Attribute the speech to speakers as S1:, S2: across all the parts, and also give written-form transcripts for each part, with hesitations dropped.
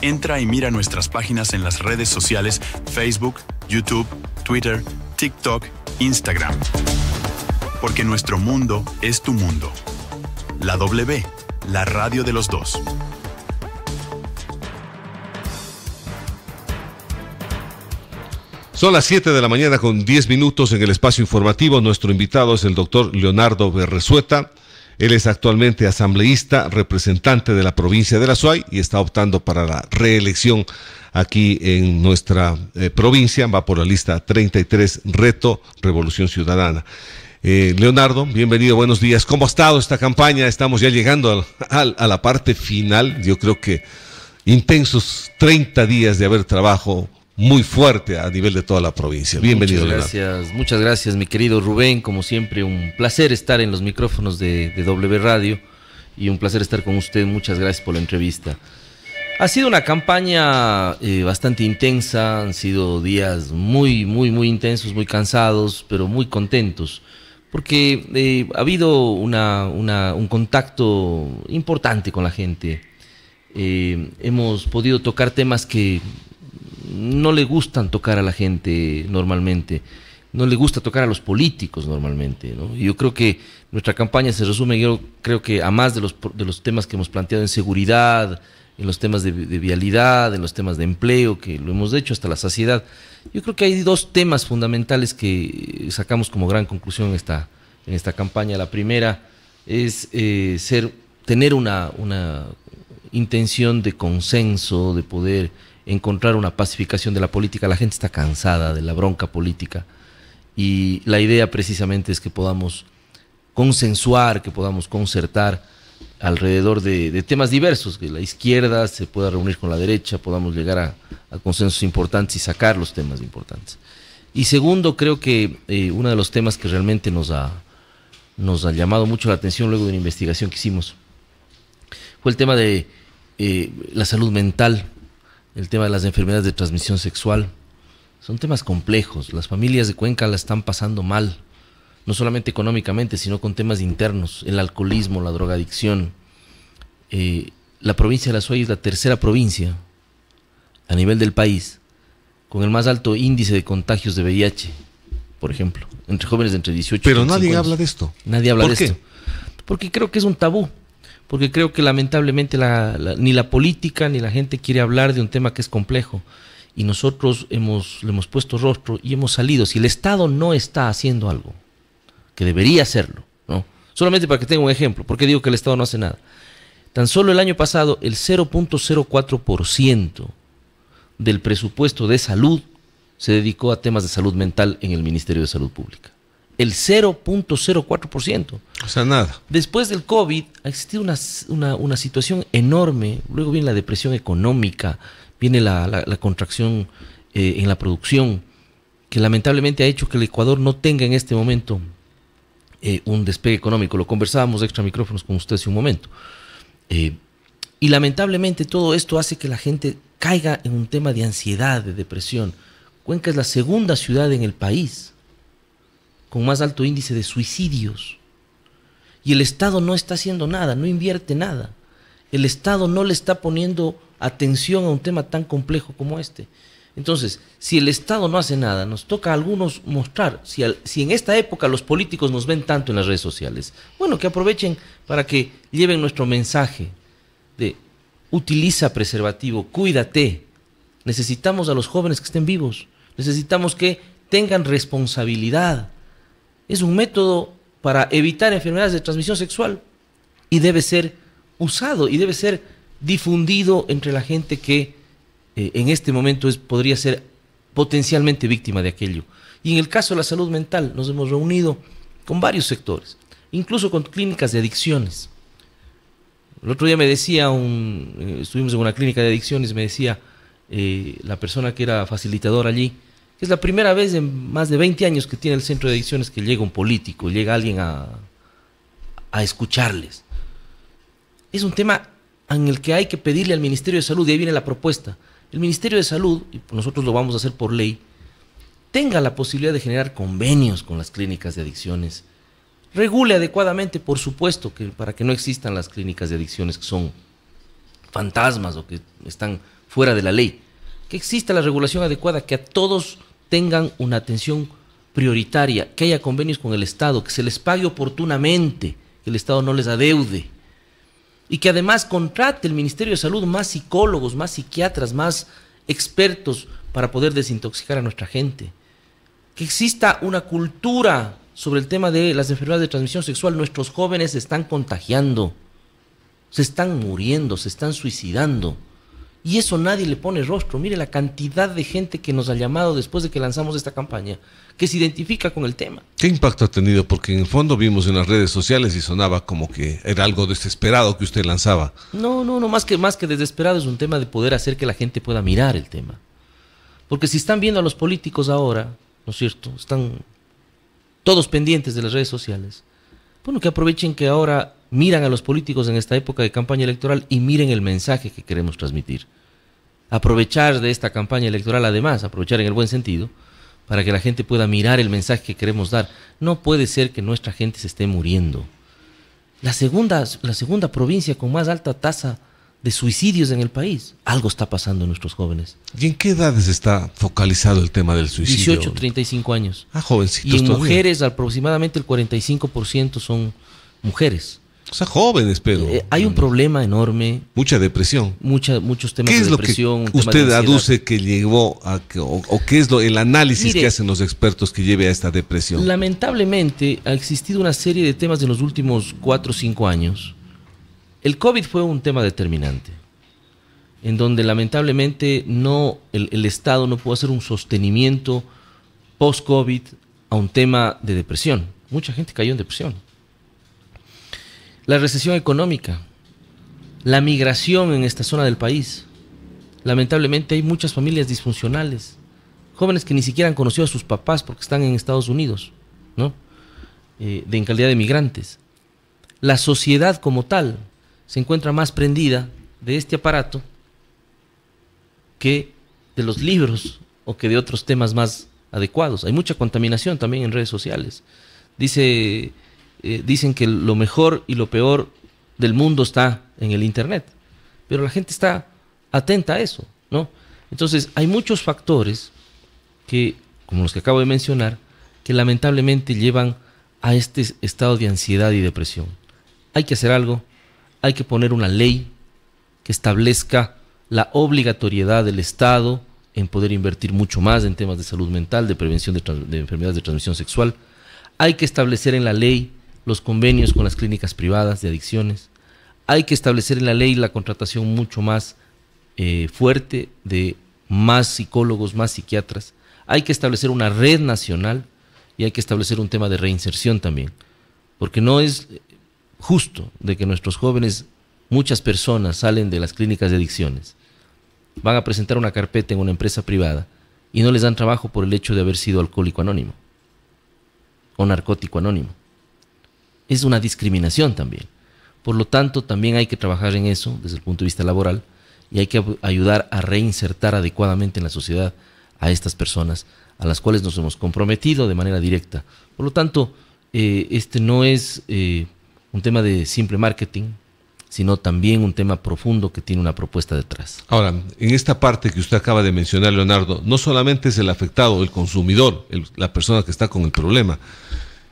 S1: Entra y mira nuestras páginas en las redes sociales Facebook, YouTube, Twitter, TikTok, Instagram. Porque nuestro mundo es tu mundo. La W, la radio de los dos.
S2: Son las 7 de la mañana con 10 minutos en el espacio informativo. Nuestro invitado es el doctor Leonardo Berresueta. Él es actualmente asambleísta, representante de la provincia de la Suay y está optando para la reelección aquí en nuestra provincia. Va por la lista 33, Reto Revolución Ciudadana. Leonardo, bienvenido, buenos días. ¿Cómo ha estado esta campaña? Estamos ya llegando a la parte final. Yo creo que intensos 30 días de haber trabajo muy fuerte a nivel de toda la provincia. Bienvenido.
S3: Muchas gracias, mi querido Rubén. Como siempre, un placer estar en los micrófonos de W Radio y un placer estar con usted. Muchas gracias por la entrevista. Ha sido una campaña bastante intensa, han sido días muy intensos, muy cansados, pero muy contentos, porque ha habido un contacto importante con la gente. Hemos podido tocar temas que no le gustan tocar a la gente normalmente, no le gusta tocar a los políticos normalmente, ¿no? Y yo creo que nuestra campaña se resume, yo creo que a más de los temas que hemos planteado en seguridad, en los temas de vialidad, en los temas de empleo, que lo hemos hecho hasta la saciedad. Yo creo que hay dos temas fundamentales que sacamos como gran conclusión en esta campaña. La primera es tener una intención de consenso, de poder encontrar una pacificación de la política. La gente está cansada de la bronca política y la idea precisamente es que podamos consensuar, que podamos concertar alrededor de temas diversos, que la izquierda se pueda reunir con la derecha, podamos llegar a consensos importantes y sacar los temas importantes. Y segundo, creo que uno de los temas que realmente nos ha llamado mucho la atención luego de una investigación que hicimos fue el tema de la salud mental, el tema de las enfermedades de transmisión sexual. Son temas complejos. Las familias de Cuenca la están pasando mal, no solamente económicamente, sino con temas internos, el alcoholismo, la drogadicción. La provincia de la Suay es la tercera provincia a nivel del país con el más alto índice de contagios de VIH, por ejemplo, entre jóvenes de entre 18 y 25 años.
S2: Pero nadie habla de esto.
S3: Nadie habla de esto. Porque creo que es un tabú. Porque creo que lamentablemente ni la política ni la gente quiere hablar de un tema que es complejo. Y nosotros le hemos puesto rostro y hemos salido. Si el Estado no está haciendo algo, que debería hacerlo, ¿no? Solamente para que tenga un ejemplo, ¿por qué digo que el Estado no hace nada? Tan solo el año pasado, el 0.04% del presupuesto de salud se dedicó a temas de salud mental en el Ministerio de Salud Pública. El 0.04%.
S2: O sea, nada.
S3: Después del COVID ha existido una situación enorme. Luego viene la depresión económica, viene la contracción en la producción, que lamentablemente ha hecho que el Ecuador no tenga en este momento un despegue económico. Lo conversábamos extra micrófonos con usted hace un momento. Y lamentablemente todo esto hace que la gente caiga en un tema de ansiedad, de depresión. Cuenca es la segunda ciudad en el país con más alto índice de suicidios. Y el Estado no está haciendo nada, no invierte nada. El Estado no le está poniendo atención a un tema tan complejo como este. Entonces, si el Estado no hace nada, nos toca a algunos mostrar, si en esta época los políticos nos ven tanto en las redes sociales, bueno, que aprovechen para que lleven nuestro mensaje de utiliza preservativo, cuídate. Necesitamos a los jóvenes que estén vivos, necesitamos que tengan responsabilidad. Es un método para evitar enfermedades de transmisión sexual y debe ser usado y debe ser difundido entre la gente que en este momento podría ser potencialmente víctima de aquello. Y en el caso de la salud mental nos hemos reunido con varios sectores, incluso con clínicas de adicciones. El otro día me decía, estuvimos en una clínica de adicciones, me decía la persona que era facilitadora allí, que es la primera vez en más de 20 años que tiene el centro de adicciones que llega un político, llega alguien a escucharles. Es un tema en el que hay que pedirle al Ministerio de Salud, y ahí viene la propuesta. El Ministerio de Salud, y nosotros lo vamos a hacer por ley, tenga la posibilidad de generar convenios con las clínicas de adicciones. Regule adecuadamente, por supuesto, para que no existan las clínicas de adicciones que son fantasmas o que están fuera de la ley. Que exista la regulación adecuada, que a todos tengan una atención prioritaria, que haya convenios con el Estado, que se les pague oportunamente, que el Estado no les adeude. Y que además contrate el Ministerio de Salud más psicólogos, más psiquiatras, más expertos para poder desintoxicar a nuestra gente. Que exista una cultura sobre el tema de las enfermedades de transmisión sexual. Nuestros jóvenes se están contagiando, se están muriendo, se están suicidando. Y eso nadie le pone rostro. Mire la cantidad de gente que nos ha llamado después de que lanzamos esta campaña, que se identifica con el tema.
S2: ¿Qué impacto ha tenido? Porque en el fondo vimos en las redes sociales y sonaba como que era algo desesperado que usted lanzaba.
S3: No, más que desesperado, es un tema de poder hacer que la gente pueda mirar el tema. Porque si están viendo a los políticos ahora, ¿no es cierto? Están todos pendientes de las redes sociales. Bueno, que aprovechen que ahora miran a los políticos en esta época de campaña electoral y miren el mensaje que queremos transmitir. Aprovechar de esta campaña electoral, además, aprovechar en el buen sentido, para que la gente pueda mirar el mensaje que queremos dar. No puede ser que nuestra gente se esté muriendo. La segunda provincia con más alta tasa de suicidios en el país. Algo está pasando en nuestros jóvenes.
S2: ¿Y en qué edades está focalizado el tema del suicidio?
S3: 18, 35 años.
S2: Jovencitos.
S3: Y en
S2: todavía.
S3: mujeres aproximadamente el 45% son mujeres.
S2: O sea, jóvenes, pero...
S3: hay un problema enorme.
S2: Mucha depresión.
S3: Muchos temas
S2: ¿Qué
S3: de
S2: es
S3: depresión.
S2: lo que usted aduce que llevó a... o qué es el análisis
S3: Mire,
S2: que hacen los expertos que lleve a esta depresión?
S3: Lamentablemente ha existido una serie de temas en los últimos 4 o 5 años. El COVID fue un tema determinante, en donde lamentablemente el Estado no pudo hacer un sostenimiento post-COVID a un tema de depresión. Mucha gente cayó en depresión. La recesión económica, la migración en esta zona del país. Lamentablemente hay muchas familias disfuncionales, jóvenes que ni siquiera han conocido a sus papás porque están en Estados Unidos, ¿no? En calidad de migrantes. La sociedad como tal se encuentra más prendida de este aparato que de los libros o que de otros temas más adecuados. Hay mucha contaminación también en redes sociales. Dicen que lo mejor y lo peor del mundo está en el Internet, pero la gente está atenta a eso, ¿no? Entonces hay muchos factores que, como los que acabo de mencionar, que lamentablemente llevan a este estado de ansiedad y depresión. Hay que hacer algo, hay que poner una ley que establezca la obligatoriedad del Estado en poder invertir mucho más en temas de salud mental, de prevención de enfermedades de transmisión sexual. Hay que establecer en la ley los convenios con las clínicas privadas de adicciones. Hay que establecer en la ley la contratación mucho más fuerte de más psicólogos, más psiquiatras. Hay que establecer una red nacional y hay que establecer un tema de reinserción también. Porque no es justo de que nuestros jóvenes, muchas personas salen de las clínicas de adicciones, van a presentar una carpeta en una empresa privada y no les dan trabajo por el hecho de haber sido alcohólico anónimo o narcótico anónimo. Es una discriminación también. Por lo tanto, también hay que trabajar en eso desde el punto de vista laboral y hay que ayudar a reinsertar adecuadamente en la sociedad a estas personas a las cuales nos hemos comprometido de manera directa. Por lo tanto, este no es un tema de simple marketing, sino también un tema profundo que tiene una propuesta detrás.
S2: Ahora, en esta parte que usted acaba de mencionar, Leonardo, no solamente es el afectado, el consumidor, la persona que está con el problema.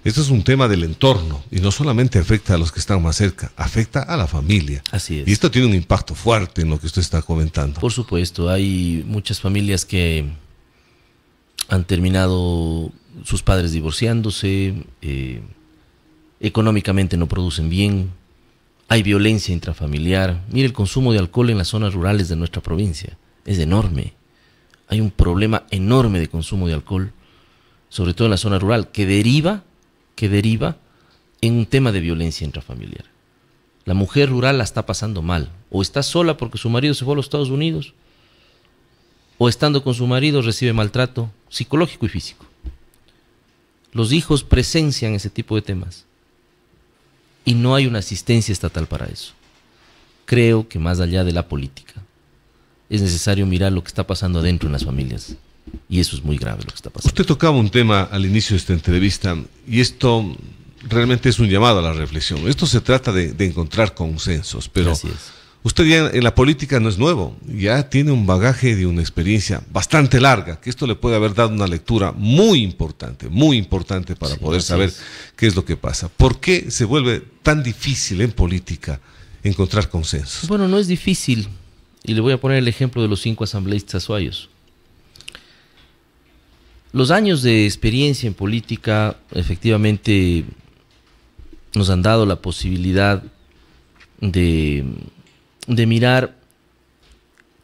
S2: Esto es un tema del entorno y no solamente afecta a los que están más cerca, afecta a la familia.
S3: Así es.
S2: Y esto tiene un impacto fuerte en lo que usted está comentando.
S3: Por supuesto, hay muchas familias que han terminado sus padres divorciándose, económicamente no producen bien, hay violencia intrafamiliar. Mire, el consumo de alcohol en las zonas rurales de nuestra provincia es enorme. Hay un problema enorme de consumo de alcohol, sobre todo en la zona rural, que deriva en un tema de violencia intrafamiliar. La mujer rural la está pasando mal, o está sola porque su marido se fue a los Estados Unidos, o estando con su marido recibe maltrato psicológico y físico. Los hijos presencian ese tipo de temas y no hay una asistencia estatal para eso. Creo que más allá de la política es necesario mirar lo que está pasando adentro en las familias. Y eso es muy grave lo que está pasando.
S2: Usted tocaba un tema al inicio de esta entrevista y esto realmente es un llamado a la reflexión. Esto se trata de encontrar consensos, pero Usted ya en la política no es nuevo, ya tiene un bagaje de una experiencia bastante larga, que esto le puede haber dado una lectura muy importante para poder saber qué es lo que pasa. ¿Por qué se vuelve tan difícil en política encontrar consensos?
S3: Bueno, no es difícil, y le voy a poner el ejemplo de los 5 asambleístas azuayos. Los años de experiencia en política efectivamente nos han dado la posibilidad de mirar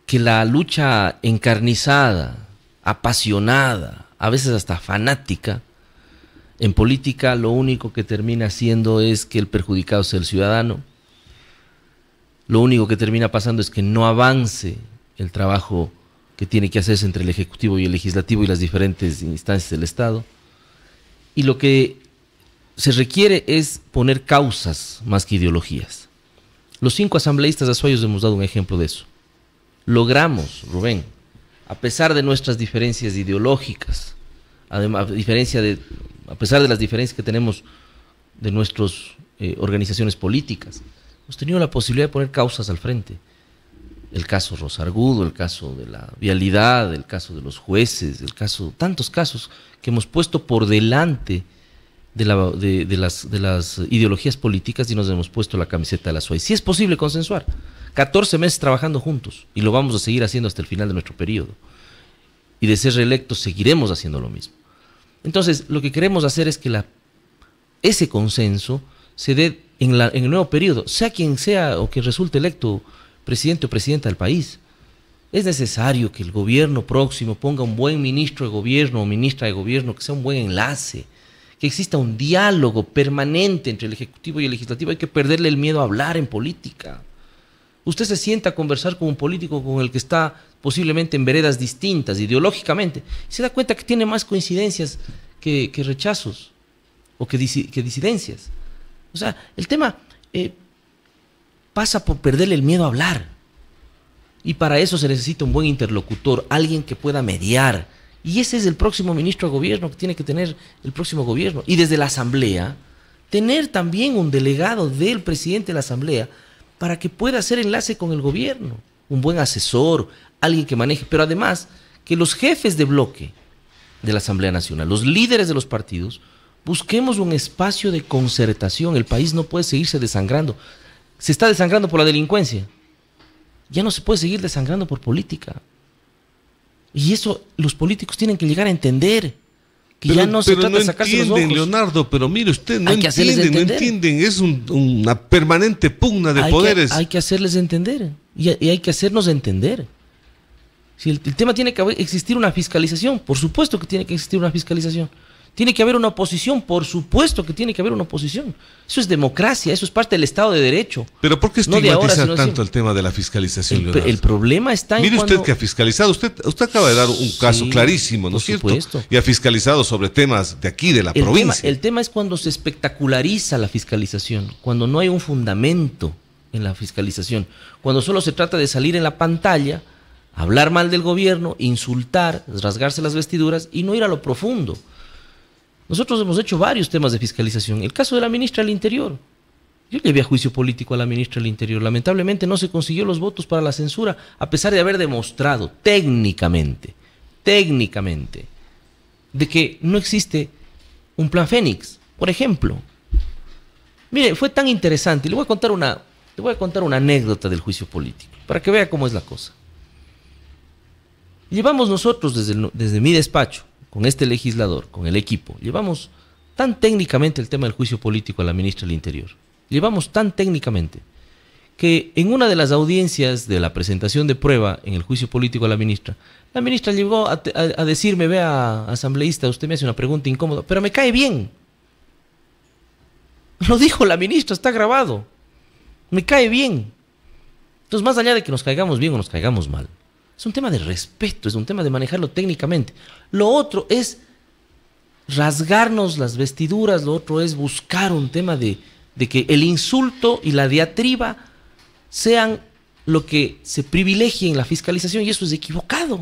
S3: que la lucha encarnizada, apasionada, a veces hasta fanática, en política lo único que termina haciendo es que el perjudicado sea el ciudadano. Lo único que termina pasando es que no avance el trabajo que tiene que hacerse entre el Ejecutivo y el Legislativo y las diferentes instancias del Estado. Y lo que se requiere es poner causas más que ideologías. Los 5 asambleístas azuayos hemos dado un ejemplo de eso. Logramos, Rubén, a pesar de nuestras diferencias ideológicas, además, a pesar de las diferencias que tenemos de nuestras organizaciones políticas, hemos tenido la posibilidad de poner causas al frente. El caso Rosargudo, el caso de la vialidad, el caso de los jueces, tantos casos que hemos puesto por delante de las ideologías políticas y nos hemos puesto la camiseta de la SUAY. Sí es posible consensuar. 14 meses trabajando juntos y lo vamos a seguir haciendo hasta el final de nuestro periodo. Y de ser reelectos seguiremos haciendo lo mismo. Entonces, lo que queremos hacer es que ese consenso se dé en el nuevo periodo, sea quien sea o que resulte electo presidente o presidenta del país. Es necesario que el gobierno próximo ponga un buen ministro de gobierno o ministra de gobierno, que sea un buen enlace, que exista un diálogo permanente entre el Ejecutivo y el Legislativo. Hay que perderle el miedo a hablar en política. Usted se sienta a conversar con un político con el que está posiblemente en veredas distintas ideológicamente y se da cuenta que tiene más coincidencias que rechazos o que disidencias. O sea, el tema pasa por perderle el miedo a hablar. Y para eso se necesita un buen interlocutor, alguien que pueda mediar. Y ese es el próximo ministro de gobierno que tiene que tener el próximo gobierno. Y desde la asamblea, tener también un delegado del presidente de la asamblea para que pueda hacer enlace con el gobierno. Un buen asesor, alguien que maneje. Pero además, que los jefes de bloque de la Asamblea Nacional, los líderes de los partidos, busquemos un espacio de concertación. El país no puede seguirse desangrando. Se está desangrando por la delincuencia. Ya no se puede seguir desangrando por política. Y eso los políticos tienen que llegar a entender. Que ya no se trata de sacarse los ojos.
S2: Leonardo, pero mire usted, no entienden. Es una permanente pugna de poderes.
S3: Hay que hacerles entender. Y hay que hacernos entender. Si el tema tiene que existir una fiscalización, por supuesto que tiene que existir una fiscalización. Tiene que haber una oposición, por supuesto que tiene que haber una oposición. Eso es democracia, eso es parte del Estado de Derecho.
S2: Pero ¿por qué estigmatizar tanto el tema de la fiscalización, Leonardo?
S3: El problema está en
S2: Mire usted que ha fiscalizado, usted acaba de dar un caso clarísimo, ¿no es cierto? Supuesto. Y ha fiscalizado sobre temas de aquí, de la provincia.
S3: El tema es cuando se espectaculariza la fiscalización, cuando no hay un fundamento en la fiscalización, cuando solo se trata de salir en la pantalla, hablar mal del gobierno, insultar, rasgarse las vestiduras y no ir a lo profundo. Nosotros hemos hecho varios temas de fiscalización. El caso de la ministra del Interior. Yo llevé a juicio político a la ministra del Interior. Lamentablemente no se consiguió los votos para la censura, a pesar de haber demostrado técnicamente, de que no existe un plan Fénix, por ejemplo. Mire, fue tan interesante. Le voy a contar una anécdota del juicio político, para que vea cómo es la cosa. Llevamos nosotros desde mi despacho, con este legislador, con el equipo, llevamos tan técnicamente el tema del juicio político a la ministra del Interior. Llevamos tan técnicamente que en una de las audiencias de la presentación de prueba en el juicio político a la ministra llegó a decirme: vea, asambleísta, usted me hace una pregunta incómoda, pero me cae bien. Lo dijo la ministra, está grabado. Me cae bien. Entonces, más allá de que nos caigamos bien o nos caigamos mal, es un tema de respeto, es un tema de manejarlo técnicamente. Lo otro es rasgarnos las vestiduras, lo otro es buscar un tema de que el insulto y la diatriba sean lo que se privilegie en la fiscalización, y eso es equivocado.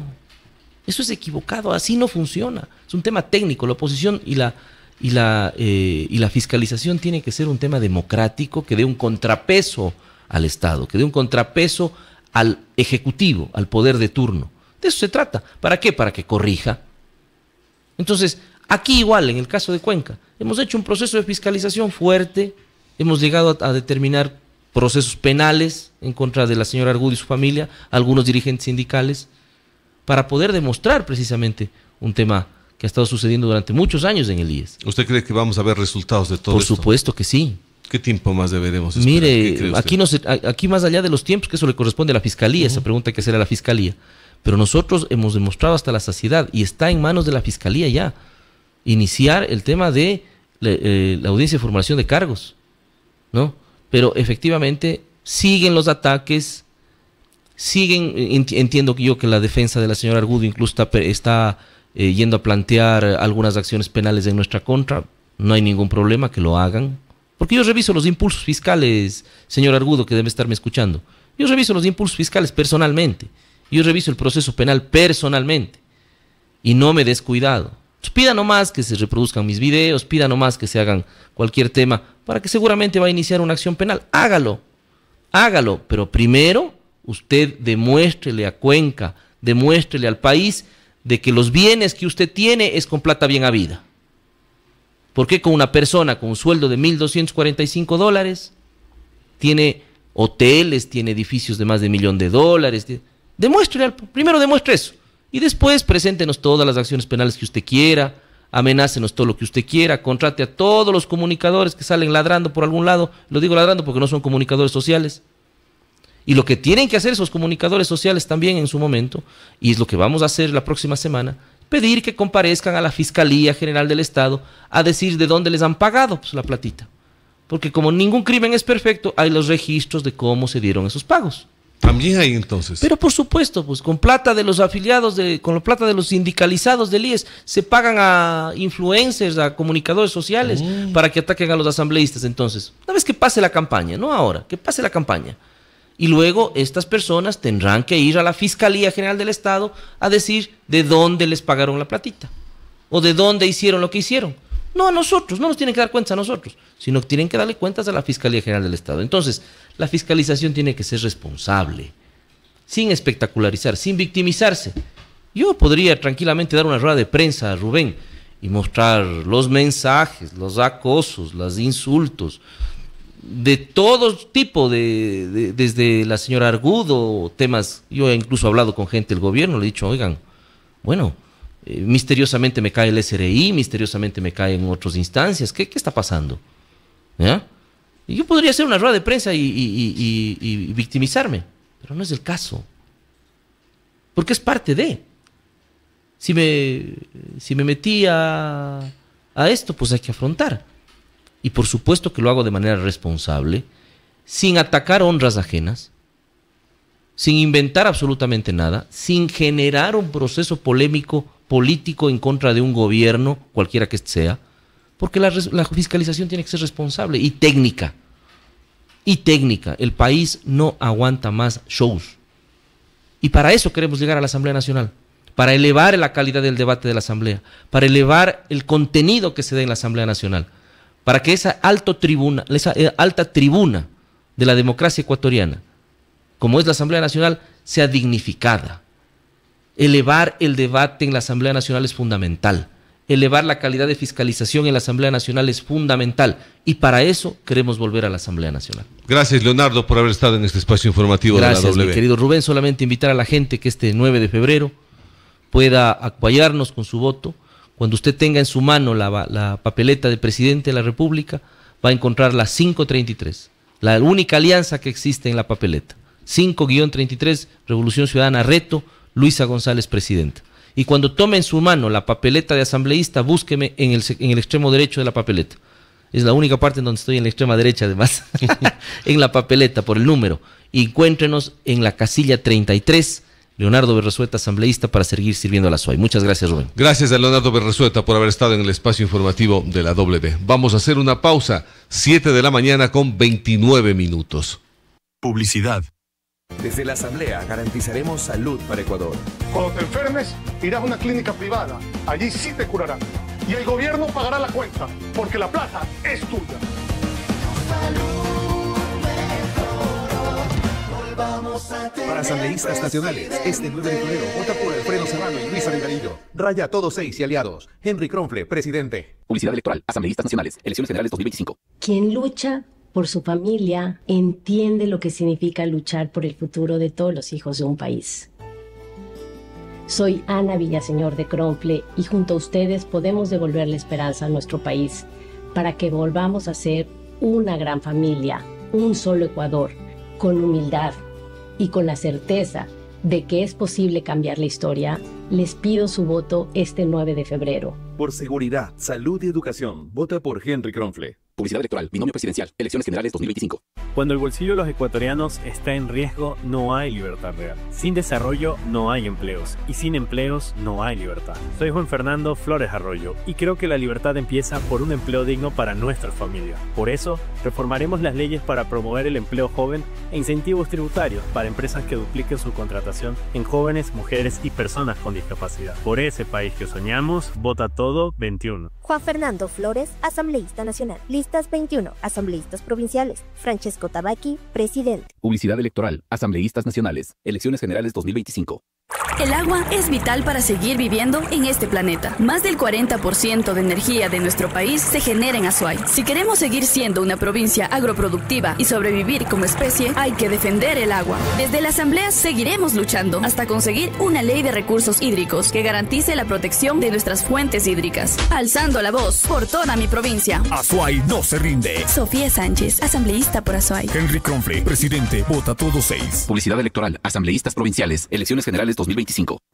S3: Eso es equivocado, así no funciona. Es un tema técnico, la oposición y la fiscalización tiene que ser un tema democrático que dé un contrapeso al Estado, que dé un contrapeso al Ejecutivo, al poder de turno. De eso se trata. ¿Para qué? Para que corrija. Entonces, aquí igual, en el caso de Cuenca, hemos hecho un proceso de fiscalización fuerte, hemos llegado a determinar procesos penales en contra de la señora Argudo y su familia, algunos dirigentes sindicales, para poder demostrar precisamente un tema que ha estado sucediendo durante muchos años en el IES.
S2: ¿Usted cree que vamos a ver resultados de todo esto?
S3: Por supuesto que sí.
S2: ¿Qué tiempo más deberemos esperar?
S3: Mire, aquí más allá de los tiempos, que eso le corresponde a la Fiscalía, esa pregunta hay que hacer a la Fiscalía, pero nosotros hemos demostrado hasta la saciedad, y está en manos de la Fiscalía ya, iniciar el tema de la audiencia de formulación de cargos, ¿no? Pero efectivamente siguen los ataques, entiendo yo que la defensa de la señora Argudo incluso está yendo a plantear algunas acciones penales en nuestra contra. No hay ningún problema que lo hagan, porque yo reviso los impulsos fiscales, señor Argudo, que debe estarme escuchando. Yo reviso los impulsos fiscales personalmente, yo reviso el proceso penal personalmente, y no me he descuidado. Entonces, pida nomás que se reproduzcan mis videos, pida nomás que se hagan cualquier tema, para que seguramente va a iniciar una acción penal. Hágalo, pero primero usted demuéstrele a Cuenca, demuéstrele al país de que los bienes que usted tiene es con plata bien habida. ¿Por qué con una persona con un sueldo de $1,245 tiene hoteles, tiene edificios de más de $1,000,000? Primero demuestre eso, y después preséntenos todas las acciones penales que usted quiera, amenácenos todo lo que usted quiera, contrate a todos los comunicadores que salen ladrando por algún lado. Lo digo ladrando porque no son comunicadores sociales. Y lo que tienen que hacer esos comunicadores sociales también en su momento, y es lo que vamos a hacer la próxima semana, pedir que comparezcan a la Fiscalía General del Estado a decir de dónde les han pagado pues la platita. Porque como ningún crimen es perfecto, hay los registros de cómo se dieron esos pagos.
S2: También hay entonces.
S3: Pero por supuesto, pues con plata de los afiliados, con la plata de los sindicalizados del IES, se pagan a influencers, a comunicadores sociales, para que ataquen a los asambleístas. Entonces, una vez que pase la campaña, no ahora, que pase la campaña. Y luego estas personas tendrán que ir a la Fiscalía General del Estado a decir de dónde les pagaron la platita, o de dónde hicieron lo que hicieron. No a nosotros, no nos tienen que dar cuentas a nosotros, sino que tienen que darle cuentas a la Fiscalía General del Estado. Entonces, la fiscalización tiene que ser responsable, sin espectacularizar, sin victimizarse. Yo podría tranquilamente dar una rueda de prensa a Rubén y mostrar los mensajes, los acosos, los insultos, de todo tipo, desde la señora Argudo, temas. Yo he incluso hablado con gente del gobierno, le he dicho, oigan, bueno, misteriosamente me cae el SRI, misteriosamente me cae en otras instancias, ¿qué está pasando? ¿Ya? Y yo podría hacer una rueda de prensa y victimizarme, pero no es el caso, porque es parte de. Si me metí a esto, pues hay que afrontar. Y por supuesto que lo hago de manera responsable, sin atacar honras ajenas, sin inventar absolutamente nada, sin generar un proceso polémico político en contra de un gobierno, cualquiera que sea, porque la fiscalización tiene que ser responsable y técnica. El país no aguanta más shows. Y para eso queremos llegar a la Asamblea Nacional, para elevar la calidad del debate de la Asamblea, para elevar el contenido que se dé en la Asamblea Nacional, para que esa alta tribuna de la democracia ecuatoriana, como es la Asamblea Nacional, sea dignificada. Elevar el debate en la Asamblea Nacional es fundamental. Elevar la calidad de fiscalización en la Asamblea Nacional es fundamental. Y para eso queremos volver a la Asamblea Nacional.
S2: Gracias, Leonardo, por haber estado en este espacio informativo de la W.
S3: Gracias, mi querido Rubén. Solamente invitar a la gente que este 9 de febrero pueda apoyarnos con su voto. Cuando usted tenga en su mano la papeleta de presidente de la República, va a encontrar la 533, la única alianza que existe en la papeleta. 5-33, Revolución Ciudadana, Reto, Luisa González, presidenta. Y cuando tome en su mano la papeleta de asambleísta, búsqueme en el extremo derecho de la papeleta. Es la única parte en donde estoy en la extrema derecha, además, en la papeleta, por el número. Y encuéntrenos en la casilla 33, Leonardo Berresueta, asambleísta, para seguir sirviendo a la SUAY. Muchas gracias, Rubén.
S2: Gracias a Leonardo Berresueta por haber estado en el espacio informativo de la W. Vamos a hacer una pausa, 7 de la mañana con 29 minutos.
S1: Publicidad.
S4: Desde la Asamblea garantizaremos salud para Ecuador.
S5: Cuando te enfermes, irás a una clínica privada. Allí sí te curarán. Y el gobierno pagará la cuenta, porque la plata es tuya.
S4: Para asambleístas nacionales, este 9 de febrero, vota por Alfredo Serrano y Luis Avendarillo. Raya Todos 6 y aliados. Henry Kronfle, presidente.
S6: Publicidad electoral. Asambleístas nacionales. Elecciones generales 2025.
S7: Quien lucha por su familia entiende lo que significa luchar por el futuro de todos los hijos de un país. Soy Ana Villaseñor de Kronfle y junto a ustedes podemos devolverle esperanza a nuestro país para que volvamos a ser una gran familia, un solo Ecuador, con humildad y con la certeza de que es posible cambiar la historia. Les pido su voto este 9 de febrero.
S4: Por seguridad, salud y educación, vota por Henry Kronfle.
S6: Publicidad electoral. Binomio presidencial. Elecciones generales 2025.
S8: Cuando el bolsillo de los ecuatorianos está en riesgo, no hay libertad real. Sin desarrollo, no hay empleos. Y sin empleos, no hay libertad. Soy Juan Fernando Flores Arroyo y creo que la libertad empieza por un empleo digno para nuestra familia. Por eso, reformaremos las leyes para promover el empleo joven e incentivos tributarios para empresas que dupliquen su contratación en jóvenes, mujeres y personas con discapacidad. Por ese país que soñamos, vota todo 21.
S9: Juan Fernando Flores, asambleísta nacional. Listas 21, asambleístas provinciales. Francesco Tabaqui, presidente.
S6: Publicidad electoral. Asambleístas nacionales. Elecciones generales 2025.
S10: El agua es vital para seguir viviendo en este planeta. Más del 40% de energía de nuestro país se genera en Azuay. Si queremos seguir siendo una provincia agroproductiva y sobrevivir como especie, hay que defender el agua. Desde la Asamblea seguiremos luchando hasta conseguir una ley de recursos hídricos que garantice la protección de nuestras fuentes hídricas. Alzando la voz por toda mi provincia.
S11: Azuay no se rinde.
S10: Sofía Sánchez, asambleísta por Azuay.
S11: Henry Kronfle, presidente, vota todos 6.
S6: Publicidad electoral. Asambleístas provinciales. Elecciones generales 2025.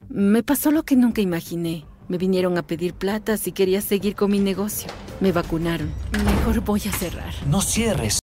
S12: Me pasó lo que nunca imaginé. Me vinieron a pedir plata si quería seguir con mi negocio. Me vacunaron. Mejor voy a cerrar.
S13: No cierres.